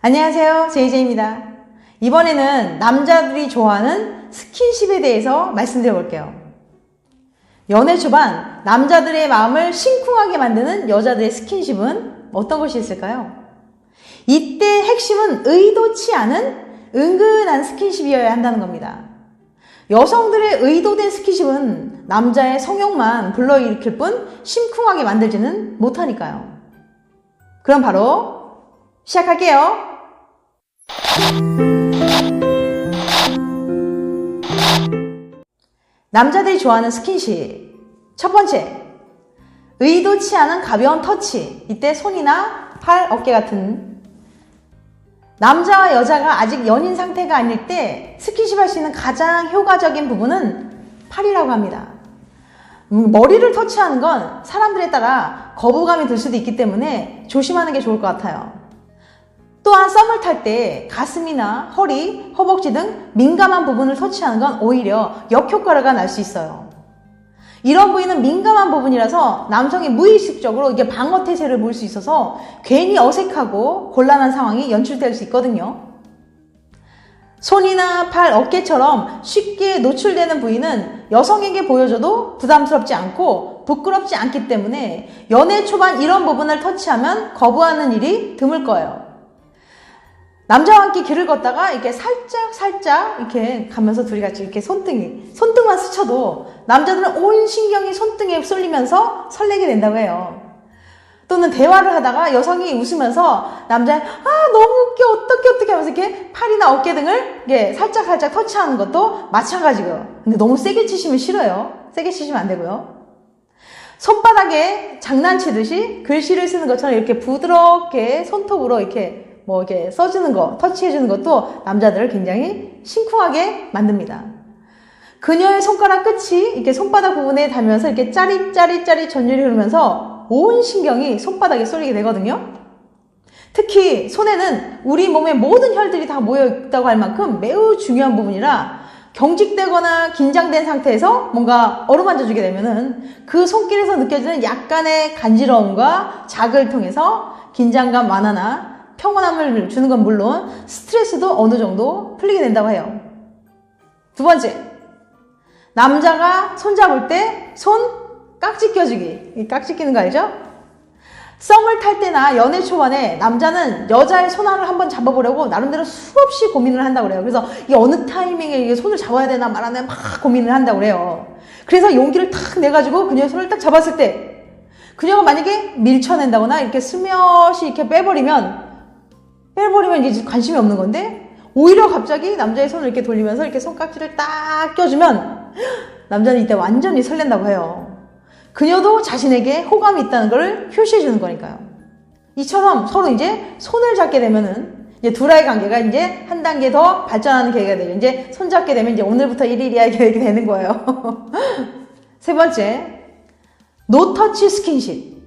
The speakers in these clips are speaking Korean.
안녕하세요, JJ입니다. 이번에는 남자들이 좋아하는 스킨십에 대해서 말씀드려 볼게요. 연애 초반 남자들의 마음을 심쿵하게 만드는 여자들의 스킨십은 어떤 것이 있을까요? 이때 핵심은 의도치 않은 은근한 스킨십이어야 한다는 겁니다. 여성들의 의도된 스킨십은 남자의 성욕만 불러일으킬 뿐 심쿵하게 만들지는 못하니까요. 그럼 바로 시작할게요. 남자들이 좋아하는 스킨십. 첫 번째, 의도치 않은 가벼운 터치. 이때 손이나 팔, 어깨 같은. 남자와 여자가 아직 연인 상태가 아닐 때 스킨십 할 수 있는 가장 효과적인 부분은 팔이라고 합니다. 머리를 터치하는 건 사람들에 따라 거부감이 들 수도 있기 때문에 조심하는 게 좋을 것 같아요. 또한 썸을 탈 때 가슴이나 허리, 허벅지 등 민감한 부분을 터치하는 건 오히려 역효과가 날 수 있어요. 이런 부위는 민감한 부분이라서 남성이 무의식적으로 이게 방어태세를 보일 수 있어서 괜히 어색하고 곤란한 상황이 연출될 수 있거든요. 손이나 팔, 어깨처럼 쉽게 노출되는 부위는 여성에게 보여줘도 부담스럽지 않고 부끄럽지 않기 때문에 연애 초반 이런 부분을 터치하면 거부하는 일이 드물 거예요. 남자와 함께 길을 걷다가 이렇게 살짝 이렇게 가면서 둘이 같이 이렇게 손등만 스쳐도 남자들은 온 신경이 손등에 쏠리면서 설레게 된다고 해요. 또는 대화를 하다가 여성이 웃으면서 남자는 너무 웃겨 어떡해 하면서 이렇게 팔이나 어깨 등을 이렇게 살짝 터치하는 것도 마찬가지고요. 근데 너무 세게 치시면 싫어요. 세게 치시면 안 되고요. 손바닥에 장난치듯이 글씨를 쓰는 것처럼 이렇게 부드럽게 손톱으로 이렇게 써주는 거, 터치해주는 것도 남자들을 굉장히 심쿵하게 만듭니다. 그녀의 손가락 끝이 이렇게 손바닥 부분에 닿으면서 이렇게 짜릿 전율이 흐르면서 온 신경이 손바닥에 쏠리게 되거든요. 특히 손에는 우리 몸의 모든 혈들이 다 모여있다고 할 만큼 매우 중요한 부분이라 경직되거나 긴장된 상태에서 뭔가 어루만져주게 되면은 그 손길에서 느껴지는 약간의 간지러움과 자극을 통해서 긴장감 완화나 평온함을 주는 건 물론 스트레스도 어느 정도 풀리게 된다고 해요. 두 번째, 남자가 손 잡을 때 손 깍지 껴주기. 깍지 끼는 거 알죠? 썸을 탈 때나 연애 초반에 남자는 여자의 손 안을 한번 잡아보려고 나름대로 수없이 고민을 한다고 그래요. 그래서 이 어느 타이밍에 손을 잡아야 되나 말아야 되나 막 고민을 한다고 그래요. 그래서 용기를 탁 내가지고 그녀의 손을 딱 잡았을 때 그녀가 만약에 밀쳐낸다거나 이렇게 스며시 이렇게 빼버리면 이제 관심이 없는 건데 오히려 갑자기 남자의 손을 이렇게 돌리면서 이렇게 손깍지를 딱 껴주면 남자는 이때 완전히 설렌다고 해요. 그녀도 자신에게 호감이 있다는 걸 표시해 주는 거니까요. 이처럼 서로 이제 손을 잡게 되면은 이제 둘의 관계가 이제 한 단계 더 발전하는 계기가 되죠. 이제 손 잡게 되면 이제 오늘부터 1일이야 이렇게 되는 거예요. 세 번째, 노터치 스킨십.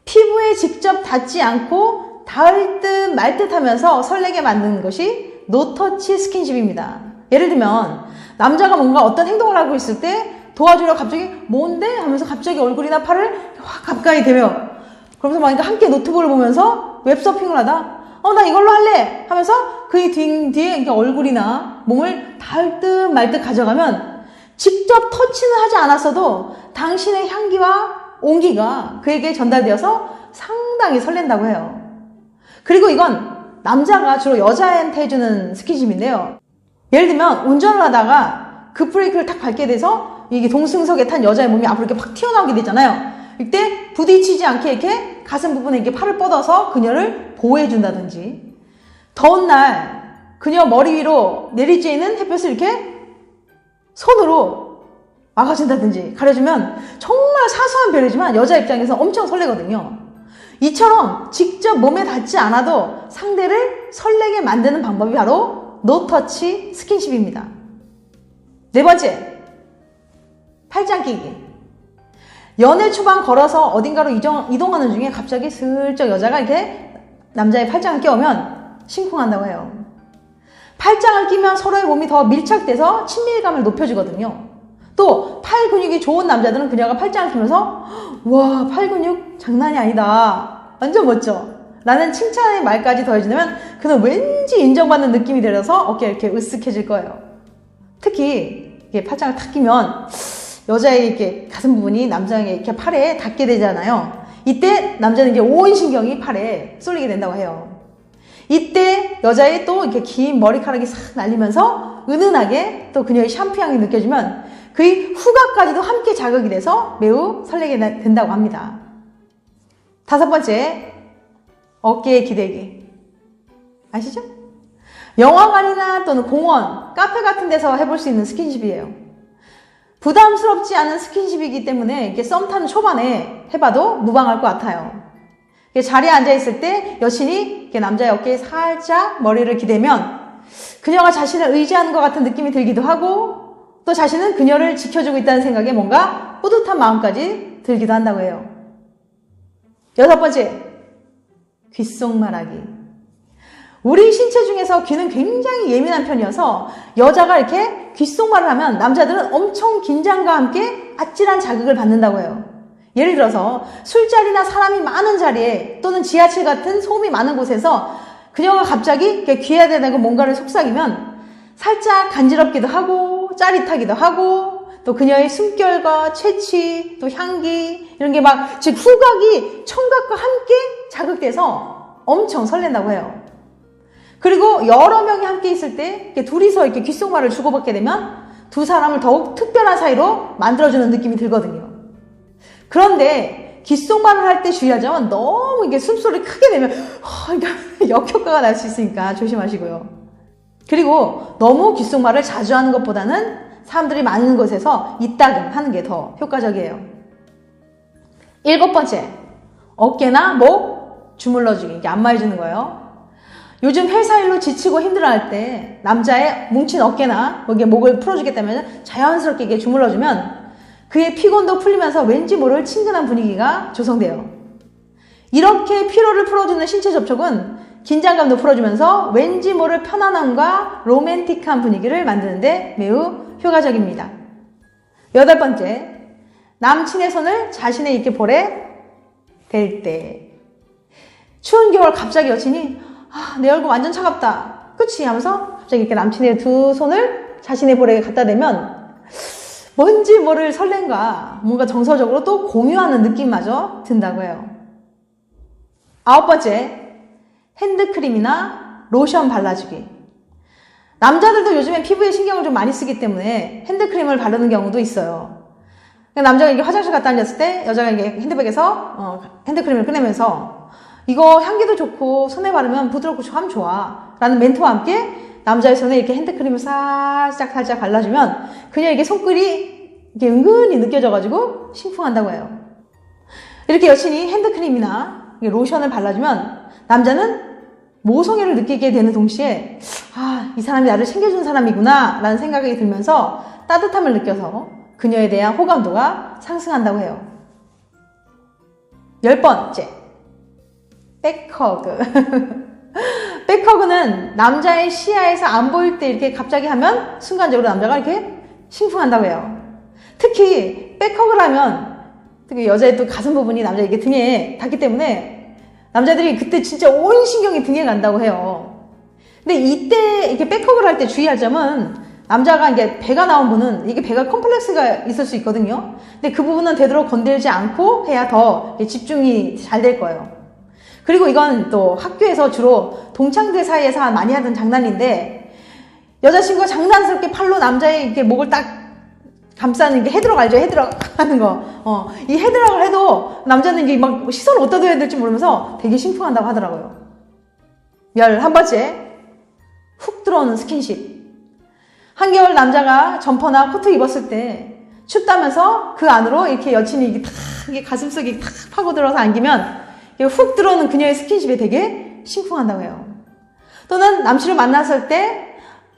피부에 직접 닿지 않고 닿을 듯 말 듯 하면서 설레게 만드는 것이 노터치 스킨십입니다. 예를 들면 남자가 뭔가 어떤 행동을 하고 있을 때 도와주려 갑자기 뭔데? 하면서 갑자기 얼굴이나 팔을 확 가까이 대며 그러면서 막 함께 노트북을 보면서 웹서핑을 하다 나 이걸로 할래! 하면서 그의 뒤에 이렇게 얼굴이나 몸을 닿을 듯 말 듯 가져가면 직접 터치는 하지 않았어도 당신의 향기와 온기가 그에게 전달되어서 상당히 설렌다고 해요. 그리고 이건 남자가 주로 여자한테 해주는 스킨십인데요. 예를 들면 운전을 하다가 급브레이크를 탁 밟게 돼서 이게 동승석에 탄 여자의 몸이 앞으로 이렇게 팍 튀어나오게 되잖아요. 이때 부딪히지 않게 이렇게 가슴 부분에 이렇게 팔을 뻗어서 그녀를 보호해준다든지 더운 날 그녀 머리 위로 내리쬐는 햇볕을 이렇게 손으로 막아준다든지 가려주면 정말 사소한 배려지만 여자 입장에서 엄청 설레거든요. 이처럼 직접 몸에 닿지 않아도 상대를 설레게 만드는 방법이 바로 노터치 스킨십입니다. 네 번째, 팔짱 끼기. 연애 초반 걸어서 어딘가로 이동하는 중에 갑자기 슬쩍 여자가 이렇게 남자의 팔짱을 껴오면 심쿵한다고 해요. 팔짱을 끼면 서로의 몸이 더 밀착돼서 친밀감을 높여주거든요. 또 팔 근육이 좋은 남자들은 그녀가 팔짱을 끼면서 와, 팔 근육 장난이 아니다. 완전 멋져. 라는 칭찬의 말까지 더해주면 그는 왠지 인정받는 느낌이 들어서 어깨가 이렇게 으쓱해질 거예요. 특히 이게 팔짱을 탁 끼면 여자의 이렇게 가슴 부분이 남자의 이렇게 팔에 닿게 되잖아요. 이때 남자는 이제 온 신경이 팔에 쏠리게 된다고 해요. 이때 여자의 또 이렇게 긴 머리카락이 싹 날리면서 은은하게 또 그녀의 샴푸 향이 느껴지면 그의 후각까지도 함께 자극이 돼서 매우 설레게 된다고 합니다. 5번째, 어깨에 기대기. 아시죠? 영화관이나 또는 공원, 카페 같은 데서 해볼 수 있는 스킨십이에요. 부담스럽지 않은 스킨십이기 때문에 이렇게 썸 타는 초반에 해봐도 무방할 것 같아요. 자리에 앉아있을 때 여친이 이렇게 남자의 어깨에 살짝 머리를 기대면 그녀가 자신을 의지하는 것 같은 느낌이 들기도 하고 또 자신은 그녀를 지켜주고 있다는 생각에 뭔가 뿌듯한 마음까지 들기도 한다고 해요. 6번째, 귓속말하기. 우리 신체 중에서 귀는 굉장히 예민한 편이어서 여자가 이렇게 귓속말을 하면 남자들은 엄청 긴장과 함께 아찔한 자극을 받는다고 해요. 예를 들어서 술자리나 사람이 많은 자리에 또는 지하철 같은 소음이 많은 곳에서 그녀가 갑자기 이렇게 귀에 대고 뭔가를 속삭이면 살짝 간지럽기도 하고 짜릿하기도 하고 또 그녀의 숨결과 채취 또 향기 이런 게 막 즉 후각이 청각과 함께 자극돼서 엄청 설렌다고 해요. 그리고 여러 명이 함께 있을 때 이렇게 둘이서 이렇게 귓속말을 주고받게 되면 두 사람을 더욱 특별한 사이로 만들어주는 느낌이 들거든요. 그런데 귓속말을 할 때 주의할 점은 너무 이게 숨소리를 크게 내면 역효과가 날 수 있으니까 조심하시고요. 그리고 너무 귓속말을 자주 하는 것보다는 사람들이 많은 곳에서 이따금 하는 게 더 효과적이에요. 7번째, 어깨나 목 주물러주기. 이게 안마해주는 거예요. 요즘 회사 일로 지치고 힘들어할 때 남자의 뭉친 어깨나 여기에 목을 풀어주겠다면 자연스럽게 이게 주물러주면 그의 피곤도 풀리면서 왠지 모를 친근한 분위기가 조성돼요. 이렇게 피로를 풀어주는 신체 접촉은 긴장감도 풀어주면서 왠지 모를 편안함과 로맨틱한 분위기를 만드는데 매우 효과적입니다. 8번째, 남친의 손을 자신의 이렇게 볼에 댈 때. 추운 겨울 갑자기 여친이 내 얼굴 완전 차갑다. 그치? 하면서 갑자기 이렇게 남친의 두 손을 자신의 볼에 갖다 대면 뭔지 모를 설렘과 뭔가 정서적으로 또 공유하는 느낌마저 든다고 해요. 9번째, 핸드크림이나 로션 발라주기. 남자들도 요즘엔 피부에 신경을 좀 많이 쓰기 때문에 핸드크림을 바르는 경우도 있어요. 남자가 이게 화장실 갔다 앉았을 때 여자가 이게 핸드백에서 핸드크림을 꺼내면서 이거 향기도 좋고 손에 바르면 부드럽고 참 좋아 라는 멘트와 함께 남자의 손에 이렇게 핸드크림을 살짝 발라주면 그녀 이게 손글이 이렇게 은근히 느껴져가지고 심쿵한다고 해요. 이렇게 여친이 핸드크림이나 로션을 발라주면 남자는 모성애를 느끼게 되는 동시에 이 사람이 나를 챙겨준 사람이구나 라는 생각이 들면서 따뜻함을 느껴서 그녀에 대한 호감도가 상승한다고 해요. 10번째, 백허그. 백허그는 남자의 시야에서 안 보일 때 이렇게 갑자기 하면 순간적으로 남자가 이렇게 심쿵한다고 해요. 특히 백허그를 하면 특히 여자의 또 가슴 부분이 남자 이게 등에 닿기 때문에 남자들이 그때 진짜 온 신경이 등에 간다고 해요. 근데 이때 이렇게 백허그를 할 때 주의할 점은 남자가 이게 배가 나온 분은 이게 배가 컴플렉스가 있을 수 있거든요. 근데 그 부분은 되도록 건들지 않고 해야 더 집중이 잘 될 거예요. 그리고 이건 또 학교에서 주로 동창들 사이에서 많이 하던 장난인데 여자친구가 장난스럽게 팔로 남자의 이렇게 목을 딱 감싸는 게 헤드락 알죠? 헤드락 하는 거. 이 헤드락을 해도 남자는 이게 막 시선을 어디다 둬야 될지 모르면서 되게 심쿵한다고 하더라고요. 11번째, 훅 들어오는 스킨십. 한겨울 남자가 점퍼나 코트 입었을 때 춥다면서 그 안으로 이렇게 여친이 이게 탁 이게 가슴속에 탁 파고들어서 안기면 훅 들어오는 그녀의 스킨십에 되게 심쿵한다고 해요. 또는 남친을 만났을 때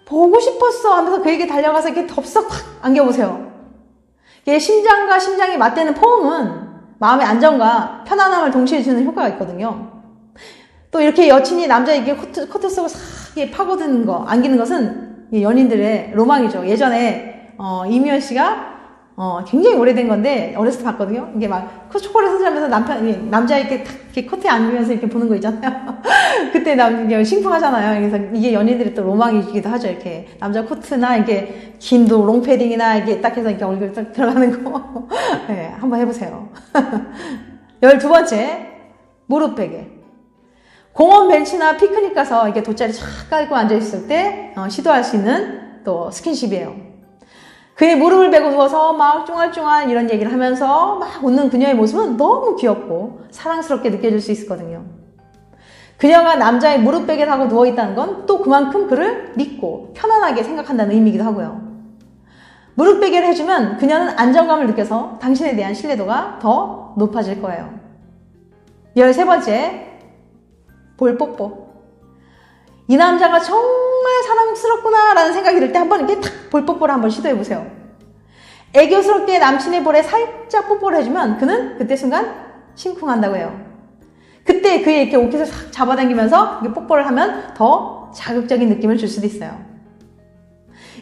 보고 싶었어 하면서 그에게 달려가서 이렇게 덥석 팍 안겨보세요. 이게 심장과 심장이 맞대는 포옹은 마음의 안정과 편안함을 동시에 주는 효과가 있거든요. 또 이렇게 여친이 남자에게 코트 속을 싹 파고드는 거, 안기는 것은 연인들의 로망이죠. 예전에 이미연 씨가 굉장히 오래된 건데, 어렸을 때 봤거든요. 이게 막, 초콜릿 선전하면서 남자 이렇게 탁, 이렇게 커트에 앉으면서 이렇게 보는 거 있잖아요. 그때 이게 심쿵하잖아요. 그래서 이게 연인들이 또 로망이기도 하죠. 이렇게. 남자 코트나, 이게, 긴도 롱패딩이나, 이게 딱 해서 이렇게 얼굴 딱 들어가는 거. 네, 한번 해보세요. 12번째, 무릎 베개. 공원 벤치나 피크닉 가서 이렇게 돗자리 쫙 깔고 앉아있을 때, 시도할 수 있는 또 스킨십이에요. 그의 무릎을 베고 누워서 막 쫑알쫑알 이런 얘기를 하면서 막 웃는 그녀의 모습은 너무 귀엽고 사랑스럽게 느껴질 수 있거든요. 그녀가 남자의 무릎 베개를 하고 누워있다는 건 또 그만큼 그를 믿고 편안하게 생각한다는 의미이기도 하고요. 무릎 베개를 해주면 그녀는 안정감을 느껴서 당신에 대한 신뢰도가 더 높아질 거예요. 13번째, 볼뽀뽀. 이 남자가 정말 사랑스럽구나 라는 생각이 들 때 한번 이렇게 탁 볼뽀뽀를 한번 시도해보세요. 애교스럽게 남친의 볼에 살짝 뽀뽀를 해주면 그는 그때 순간 심쿵한다고 해요. 그때 그의 이렇게 옷깃을 싹 잡아당기면서 이렇게 뽀뽀를 하면 더 자극적인 느낌을 줄 수도 있어요.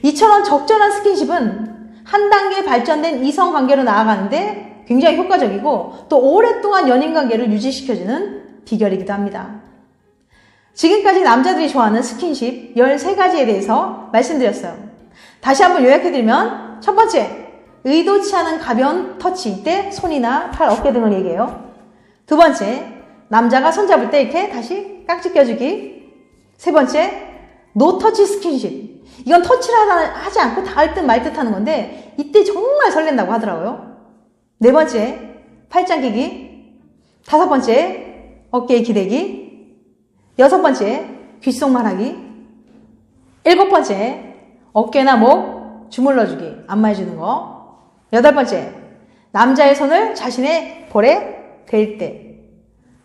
이처럼 적절한 스킨십은 한 단계 발전된 이성관계로 나아가는데 굉장히 효과적이고 또 오랫동안 연인관계를 유지시켜주는 비결이기도 합니다. 지금까지 남자들이 좋아하는 스킨십 13가지에 대해서 말씀드렸어요. 다시 한번 요약해드리면 첫 번째, 의도치 않은 가벼운 터치, 이때 손이나 팔, 어깨 등을 얘기해요. 두 번째, 남자가 손잡을 때 이렇게 다시 깍지 껴주기. 세 번째, 노터치 스킨십. 이건 터치를 하지 않고 닿을 듯 말 듯 하는 건데 이때 정말 설렌다고 하더라고요. 네 번째, 팔짱 끼기. 다섯 번째, 어깨에 기대기. 여섯 번째, 귓속말 하기. 일곱 번째, 어깨나 목 주물러주기, 안마해주는 거. 여덟 번째, 남자의 손을 자신의 볼에 댈 때.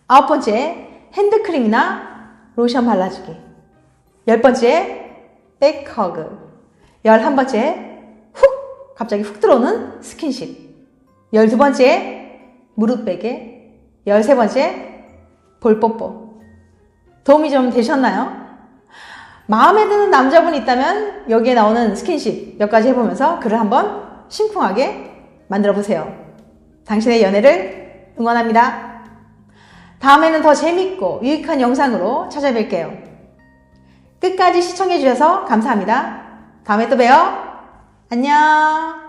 아홉 번째, 핸드크림이나 로션 발라주기. 열 번째, 백허그. 11번째, 갑자기 훅 들어오는 스킨십. 12번째, 무릎 베개. 13번째, 볼뽀뽀. 도움이 좀 되셨나요? 마음에 드는 남자분이 있다면 여기에 나오는 스킨십 몇 가지 해보면서 그를 한번 심쿵하게 만들어보세요. 당신의 연애를 응원합니다. 다음에는 더 재밌고 유익한 영상으로 찾아뵐게요. 끝까지 시청해주셔서 감사합니다. 다음에 또 봬요. 안녕.